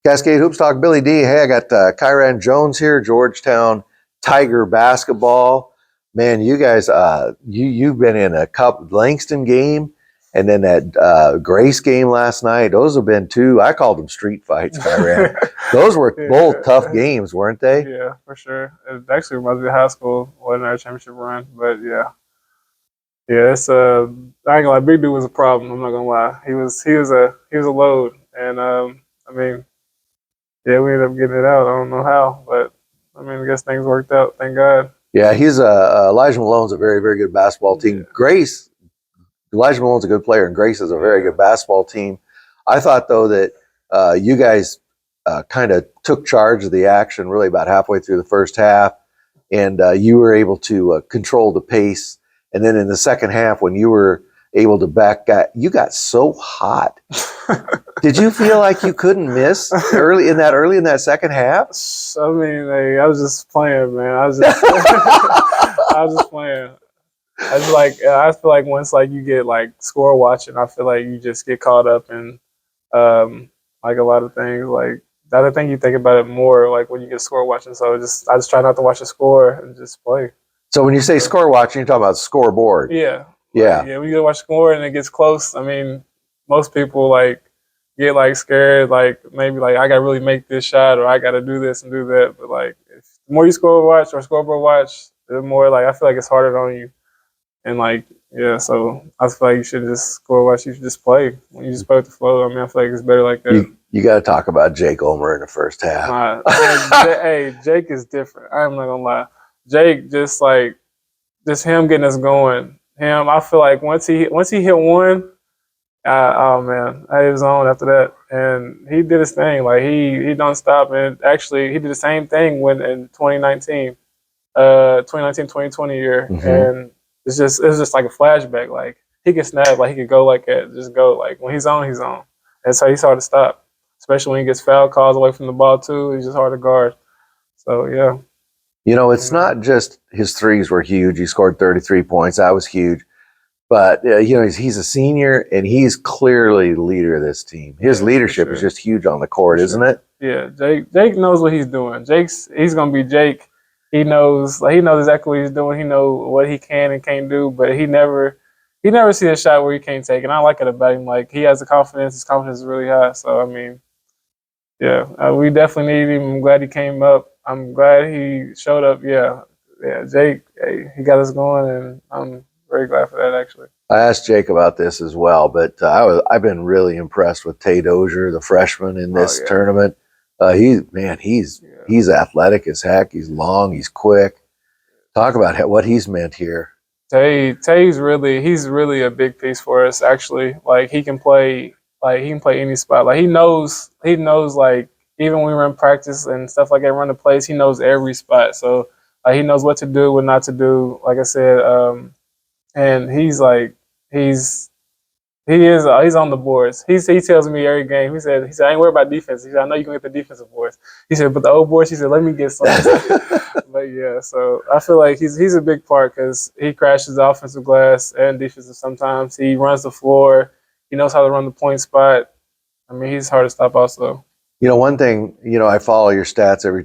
Cascade Hoops Talk, Billy D. Hey, I got Kyran Jones here, Georgetown Tiger basketball. Man, you guys, you've been in a Langston game, and then that Grace game last night. Those have been two. I called them street fights, Kyran. Those were both tough games, weren't they? Yeah, for sure. It actually reminds me of high school, wasn't our championship run, but yeah. Yeah, it's I ain't gonna lie, Big Dude was a problem. I'm not gonna lie. He was a load, and I mean, yeah, we ended up getting it out. I don't know how, but I mean, I guess things worked out. Thank God. Yeah, he's Elijah Malone's a very, very good basketball team. Yeah. Elijah Malone's a good player, and Grace is a very good basketball team. I thought though that you guys kind of took charge of the action really about halfway through the first half, and you were able to control the pace. And then in the second half, when you were able to you got so hot. Did you feel like you couldn't miss early in that second half? I mean, like, I was just playing, man. I was just playing. I feel like once like you get like score watching, I feel like you just get caught up in like a lot of things. Like the other thing, you think about it more like when you get score watching. So I just try not to watch the score and just play. So when you say score watching, you're talking about scoreboard. Yeah. Yeah. Like, yeah, when you go watch score and it gets close, I mean, most people like get like scared, like maybe like I gotta really make this shot or I gotta do this and do that. But like the more you score watch or scoreboard watch, the more like I feel like it's harder on you. And like, yeah, so I feel like you should just score watch, you should just play. When you just play with the flow, I mean, I feel like it's better like that. You got to talk about Jake Ulmer in the first half. Hey, Jake is different. I'm not gonna lie. Jake just him getting us going. I feel like once he hit one, oh man, I was on after that, and he did his thing. Like he don't stop, and actually he did the same thing when in 2019, 2020 year, and it's just like a flashback. Like he could snap, like he could go like that, just go. Like when he's on, and so he's hard to stop, especially when he gets foul calls away from the ball too. He's just hard to guard. So yeah. You know, it's not just his threes were huge. He scored 33 points. That was huge. But, you know, he's a senior, and he's clearly the leader of this team. His leadership is just huge on the court, isn't it? Yeah, Jake knows what he's doing. He's going to be Jake. He knows exactly what he's doing. He knows what he can and can't do, but he never sees a shot where he can't take. And I like it about him. Like, he has the confidence. His confidence is really high. So, I mean, yeah, we definitely need him. I'm glad he came up. I'm glad he showed up. Yeah, Jake, hey, he got us going, and I'm very glad for that, actually. I asked Jake about this as well, but I've been really impressed with Tay Dozier, the freshman in this tournament. He's athletic as heck. He's long. He's quick. Talk about what he's meant here. Tay's really a big piece for us, actually. Like he can play any spot. Like he knows like even when we run practice and stuff like that, run the plays, he knows every spot. So he knows what to do, what not to do. Like I said, and he's on the boards. He tells me every game. He said I ain't worried about defense. He said I know you can get the defensive boards. He said, but the old boards, he said, let me get some. But yeah, so I feel like he's a big part because he crashes the offensive glass and defensive sometimes. He runs the floor. He knows how to run the point spot. I mean, he's hard to stop also. You know, one thing, you know, I follow your stats every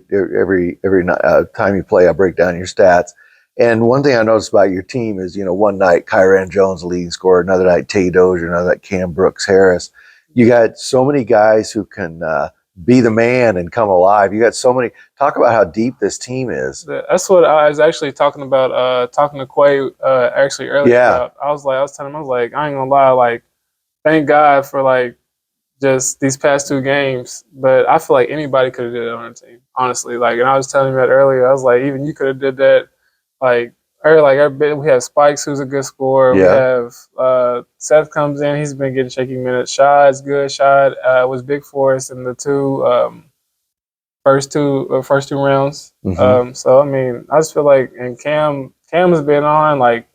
time you play. I break down your stats. And one thing I noticed about your team is, you know, one night Kyran Jones, the leading scorer, another night Tay Dozier, another night Cam Brooks Harris. You got so many guys who can be the man and come alive. You got so many. Talk about how deep this team is. That's what I was actually talking about. Talking to Quay actually earlier. Yeah. I was telling him, I ain't gonna lie, like, thank God for like just these past two games. But I feel like anybody could have did it on the team, honestly. Like, and I was telling him that earlier. I was like, even you could have did that. Like, we have Spikes, who's a good scorer. Yeah. We have Seth comes in. He's been getting shaky minutes. Shad's good. Shad was big for us in the first two rounds. So I mean, I just feel like, and Cam has been on. Like,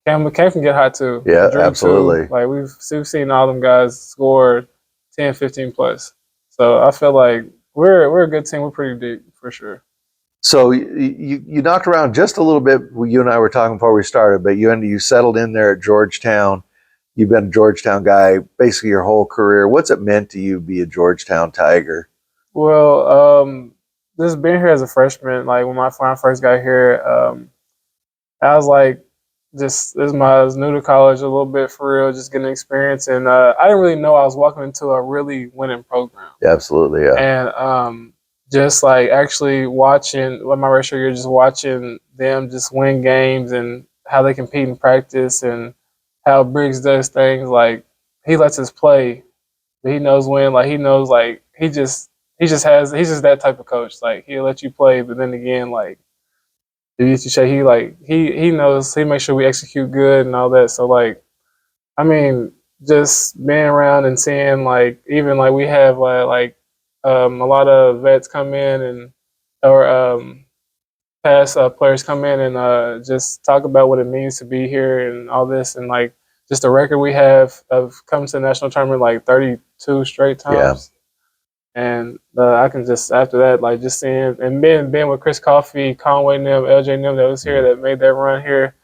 Cam can get hot too. Yeah, absolutely. Too. Like we've seen all them guys score 10, 15 plus. So I feel like we're a good team. We're pretty deep for sure. So you knocked around just a little bit. You and I were talking before we started, but you settled in there at Georgetown. You've been a Georgetown guy basically your whole career. What's it meant to you to be a Georgetown Tiger? Well, just being here as a freshman, like when I first got here, I was like, I was new to college a little bit for real, just getting experience, and I didn't really know I was walking into a really winning program. Yeah, absolutely, yeah. And just like actually watching, my ratio year, just watching them just win games and how they compete in practice and how Briggs does things. Like he lets us play, but he knows when. Like he knows, like he's just that type of coach. Like he'll let you play, but then again, like he knows, he makes sure we execute good and all that. So like, I mean, just being around and seeing, like, even like we have a lot of vets come in and or past players come in and just talk about what it means to be here and all this, and like just the record we have of coming to the national tournament like 32 straight Yeah. times. And I can just, after that, like just seeing and being with Chris Coffey, Conway Nim, LJ Nim that was here, that made that run here.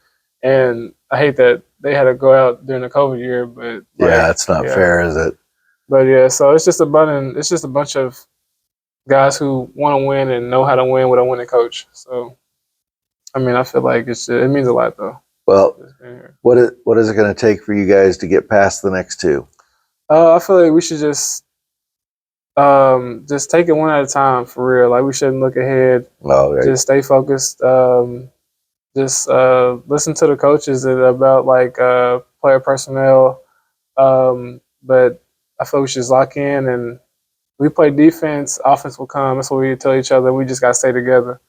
And I hate that they had to go out during the COVID year, but Yeah, it's not fair, is it? But yeah, so it's just a bunch of guys who want to win and know how to win with a winning coach. So I mean, I feel like it means a lot though. Well, what is it going to take for you guys to get past the next two? I feel like we should just take it one at a time for real. Like we shouldn't look ahead. Oh, right. Just stay focused. Just listen to the coaches about like player personnel. But I feel we should just lock in, and we play defense. Offense will come. That's what we tell each other. We just gotta stay together.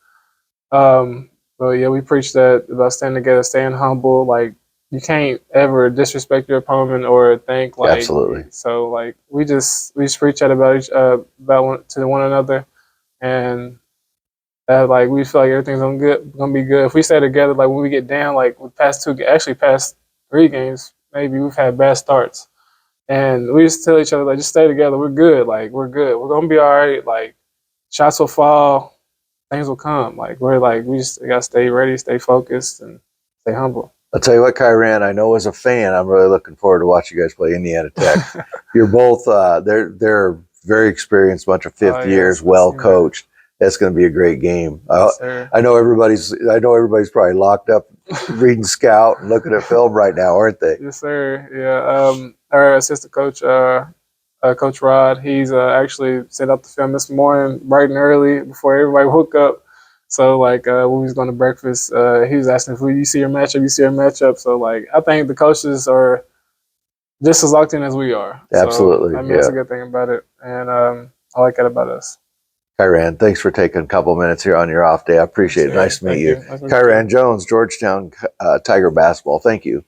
But yeah, we preach that about staying together, staying humble. Like you can't ever disrespect your opponent or think like. Absolutely. So like we just preach that to one another, and like we feel like everything's gonna be good if we stay together. Like when we get down, like with past 3 games, maybe we've had bad starts, and we just tell each other like just stay together. We're good. Like we're good. We're gonna be all right. Like shots will fall, things will come. Like we just gotta stay ready, stay focused, and stay humble. I'll tell you what, Kyran, I know as a fan, I'm really looking forward to watching you guys play Indiana Tech. You're both they're a very experienced bunch of fifth years, well coached. That's going to be a great game. Yes, I know everybody's probably locked up reading scout and looking at film right now, aren't they? Yes, sir. Yeah. Our assistant coach, Coach Rod, he's actually set up the film this morning, bright and early, before everybody woke up. So like when we was going to breakfast, he was asking if you see your matchup. So like I think the coaches are just as locked in as we are. Absolutely. So, I mean, that's a good thing about it, and I like that about us. Kyran, thanks for taking a couple minutes here on your off day. I appreciate it. Nice to meet you. Kyran Jones, Georgetown Tiger basketball. Thank you.